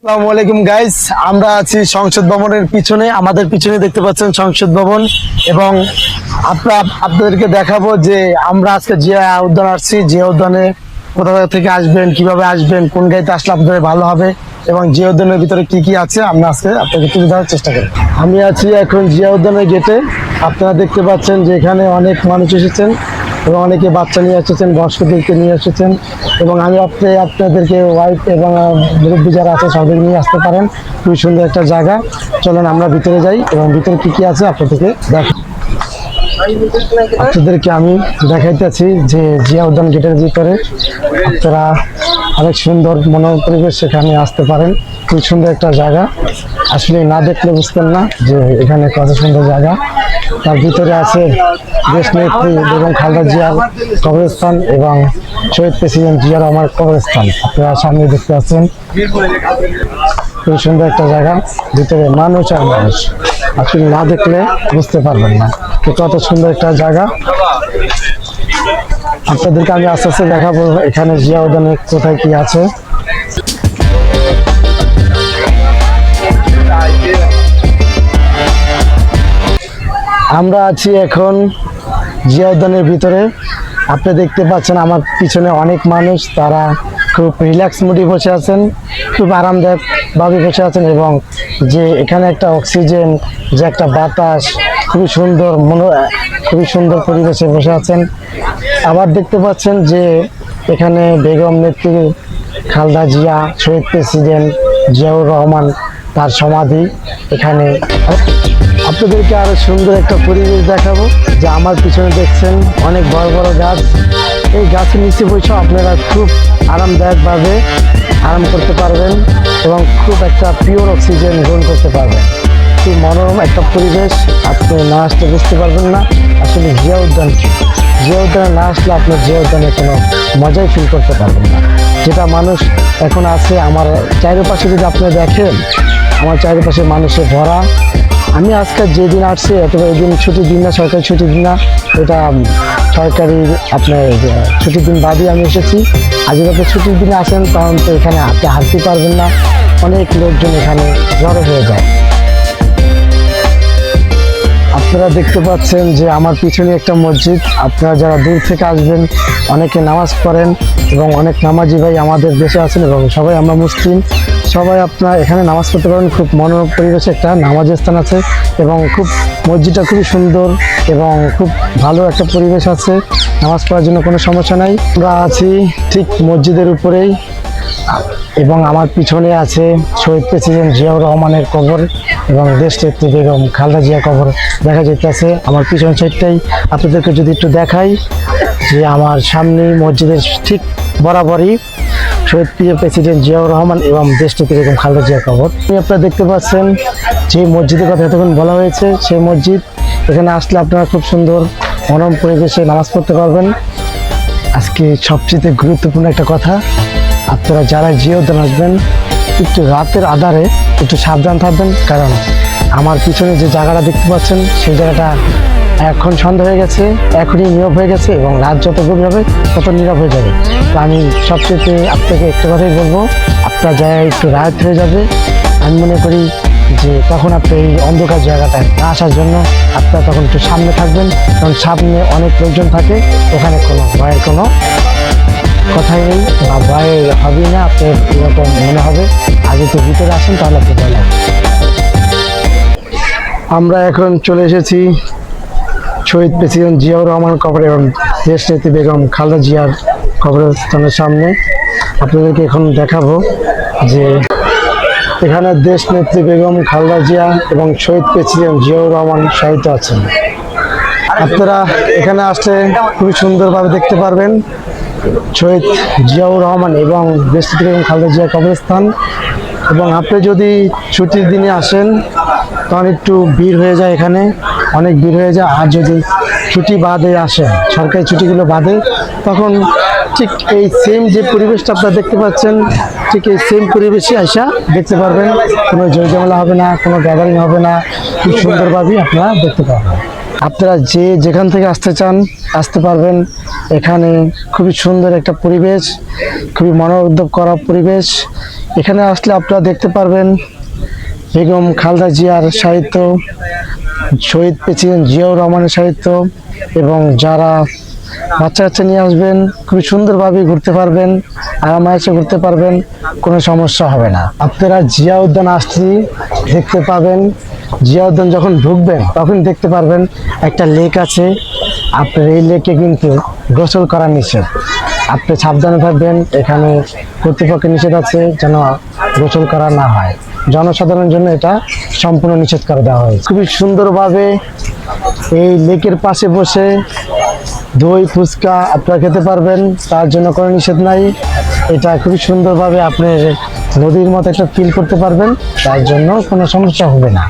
আসসালামু আলাইকুম গাইস, আমরা আছি সংসদ ভবনের পিছনে। আমাদের পিছনে দেখতে পাচ্ছেন সংসদ ভবন এবং আপনাদেরকে দেখাবো যে আমরা আজকে জিয়া উদ্যান আসছি। জিয়া উদ্যানে কোথা থেকে আসবেন, কিভাবে আসবেন, কোন গাড়িতে আসলে আপনাদের ভালো হবে এবং জিয়া উদ্যানের ভিতরে কি কি আছে আমরা আজকে আপনাকে তুলে ধরার চেষ্টা করি। আমি আছি এখন জিয়া উদ্যানের গেটে। আপনারা দেখতে পাচ্ছেন যে এখানে অনেক মানুষ এসেছেন এবং অনেকে বাচ্চা নিয়ে এসেছেন, বয়স্কদেরকে নিয়ে এসেছেন এবং আমি আপনাদেরকে ওয়াইফ এবং মুরব্বী যারা আছে সবাই নিয়ে আসতে পারেন। খুবই সুন্দর একটা জায়গা। চলেন আমরা ভিতরে যাই এবং ভিতরে কি কি আছে আপনাদেরকে আপনাদেরকে আমি দেখাইতেছি যে জিয়া উদ্যান গেটের ভিতরে আপনারা অনেক সুন্দর মনোরম পরিবেশ, সেখানে আসতে পারেন। খুব সুন্দর একটা জায়গা, আসলে না দেখলে বুঝতেন না যে এখানে কত সুন্দর জায়গা। তার ভিতরে আছে দেশ নেত্রী বেগম খালেদা জিয়ার কবরস্থান এবং শহীদ প্রেসিডেন্ট জিয়া রহমানের কবরস্থান আপনারা সামনে দেখতে পাচ্ছেন। খুব সুন্দর একটা জায়গা, ভিতরে মানুষ আর মানুষ, আসলে না দেখলে বুঝতে পারবেন না কত সুন্দর একটা জায়গা। আপনাদেরকে আমি আস্তে আস্তে দেখাবো এখানে জিয়া উদ্যানে কোথায় কি আছে। আমরা আছি এখন জিয়া উদ্যানের ভিতরে। আপনি দেখতে পাচ্ছেন আমার পিছনে অনেক মানুষ, তারা খুব রিল্যাক্স মুডে বসে আছেন, খুব আরামদায়ক ভাবে বসে আছেন এবং যে এখানে একটা অক্সিজেন, যে একটা বাতাস, খুবই সুন্দর পরিবেশে বসে আছেন। আবার দেখতে পাচ্ছেন যে এখানে বেগম নেত্রী খালেদা জিয়া, শহীদ প্রেসিডেন্ট জিয়াউর রহমান, তার সমাধি এখানে। আপনাদেরকে আরো সুন্দর একটা পরিবেশ দেখাবো। যে আমার পিছনে দেখছেন অনেক বড় বড় গাছ, এই গাছের নিচে বসে আপনারা খুব আরামদায়কভাবে আরাম করতে পারবেন এবং খুব একটা পিওর অক্সিজেন গ্রহণ করতে পারবেন। খুব মনোরম একটা পরিবেশ, আপনি না আসলে বুঝতে পারবেন না আসলে জিয়া উদ্যান কি। জিয়া উদ্যানে না আসলে আপনার জিয়া উদ্যানে কোনো মজাই ফিল করতে পারবেন না। যেটা মানুষ এখন আছে আমার চারিপাশে, যদি আপনি দেখেন আমার চারিপাশে মানুষে ভরা। আমি আজকে যেদিন আসছি অথবা এই দিন ছুটির দিন না, সরকারি ছুটির দিন না, এটা সরকারি আপনার ছুটির দিন বাদই আমি এসেছি। আর যদি আপনি ছুটির দিনে আসেন তখন তো এখানে আপনি হাঁটতে পারবেন না, অনেক লোকজন এখানে জড়ো হয়ে যায়। আপনারা দেখতে পাচ্ছেন যে আমার পিছনে একটা মসজিদ। আপনারা যারা দূর থেকে আসবেন অনেকে নামাজ পড়েন এবং অনেক নামাজি ভাই আমাদের দেশে আছেন এবং সবাই আমরা মুসলিম, সবাই আপনারা এখানে নামাজ পড়তে পারেন। খুব মনোরম পরিবেশে একটা নামাজের স্থান আছে এবং খুব মসজিদটা খুবই সুন্দর এবং খুব ভালো একটা পরিবেশ আছে, নামাজ পড়ার জন্য কোনো সমস্যা নাই। আমরা আছি ঠিক মসজিদের উপরেই এবং আমার পিছনে আছে শহীদ প্রেসিডেন্ট জিয়াউর রহমানের কবর এবং দেশ নেত্রী বেগম খালেদা জিয়া কবর দেখা যাইতেছে আমার পিছন সাইডটাই। আপনাদেরকে যদি একটু দেখাই যে আমার সামনে মসজিদের ঠিক বরাবরই শহীদ প্রেসিডেন্ট জিয়াউর রহমান এবং দেশ নেত্রী বেগম খালেদা জিয়া কবর। আপনারা দেখতে পাচ্ছেন যে মসজিদের কথা এতক্ষণ বলা হয়েছে, সেই মসজিদ। এখানে আসলে আপনারা খুব সুন্দর মনোরম পরিবেশে নামাজ পড়তে পারবেন। আজকে সবচেয়ে গুরুত্বপূর্ণ একটা কথা, আপনারা যারা জিয়া উদ্যান আসবেন একটু রাতের আধারে একটু সাবধান থাকবেন, কারণ আমার পিছনে যে জায়গাটা দেখতে পাচ্ছেন সেই জায়গাটা এখন সন্ধ্যা হয়ে গেছে, এখনই নীরব হয়ে গেছে এবং রাত যত গভীর হবে তত নীরব হয়ে যাবে। তো আমি সবচেয়ে আপনাকে একটা কথাই বলবো, আপনার জায়গায় একটু রাত হয়ে যাবে। আমি মনে করি যে তখন আপনি এই অন্ধকার জায়গাটায় না আসার জন্য আপনারা তখন একটু সামনে থাকবেন, কারণ সামনে অনেক লোকজন থাকে, ওখানে কোনো ভয়ের কোনো কথাই নেই বা ভয় হবেই না। আপনার এরকম মনে হবে আগে তো ভিতরে আসেন, তাহলে আপনি ভয় লাগবে। আমরা এখন চলে এসেছি শহীদ প্রেসিডেন্ট জিয়াউর রহমান কবর এবং দেশ নেত্রী বেগম খালেদা জিয়ার কবরস্থানের সামনে। আপনাদেরকে এখন দেখাবো যে এখানে দেশ নেত্রী বেগম খালেদা জিয়া এবং শহীদ প্রেসিডেন্ট জিয়াউর রহমান শায়িত আছেন। আপনারা এখানে আসলে খুবই সুন্দরভাবে দেখতে পারবেন শহীদ জিয়াউর রহমান এবং দেশ নেত্রী বেগম খালেদা জিয়া কবরস্থান। এবং আপনি যদি ছুটির দিনে আসেন তখন একটু ভিড় হয়ে যায়, এখানে অনেক ভিড় হয়ে যায়। আর যদি ছুটি বাদে আসেন, সরকারি ছুটিগুলো বাদে, তখন ঠিক এই সেম যে পরিবেশটা আপনারা দেখতে পাচ্ছেন, ঠিক এই সেম পরিবেশে আইসা দেখতে পারবেন। কোনো জয়জমেলা হবে না, কোনো গ্যাদারিং হবে না, খুব সুন্দরভাবেই আপনারা দেখতে পারবেন। আপনারা যে যেখান থেকে আসতে চান আসতে পারবেন। এখানে খুবই সুন্দর একটা পরিবেশ, খুবই মনোমুগ্ধ করা পরিবেশ এখানে আসলে আপনারা দেখতে পারবেন বেগম খালেদা জিয়ার সাহিত্য, শহীদ প্রেসিডেন্ট জিয়াউর রহমানের সাহিত্য, এবং যারা বাচ্চা কাচ্চা নিয়ে আসবেন খুবই সুন্দরভাবে ঘুরতে পারবেন, আরামায়েসে ঘুরতে পারবেন, কোনো সমস্যা হবে না। আপনারা জিয়া উদ্যান আসছি দেখতে পাবেন, জিয়া উদ্যান যখন ঢুকবেন তখন দেখতে পারবেন একটা লেক আছে। আপনার এই লেকে কিন্তু গোসল করা নিষেধ, আপনি সাবধানে থাকবেন। এখানে কর্তৃপক্ষের নিষেধ আছে যেন গোসল করা না হয়, জনসাধারণের জন্য এটা সম্পূর্ণ নিষেধ করে দেওয়া হয়েছে। খুবই সুন্দরভাবে এই লেকের পাশে বসে দই ফুচকা আপনারা খেতে পারবেন, তার জন্য কোনো নিষেধ নাই। এটা খুবই সুন্দরভাবে আপনি নদীর মতো একটা ফিল করতে পারবেন, তার জন্য কোনো সমস্যা হবে না।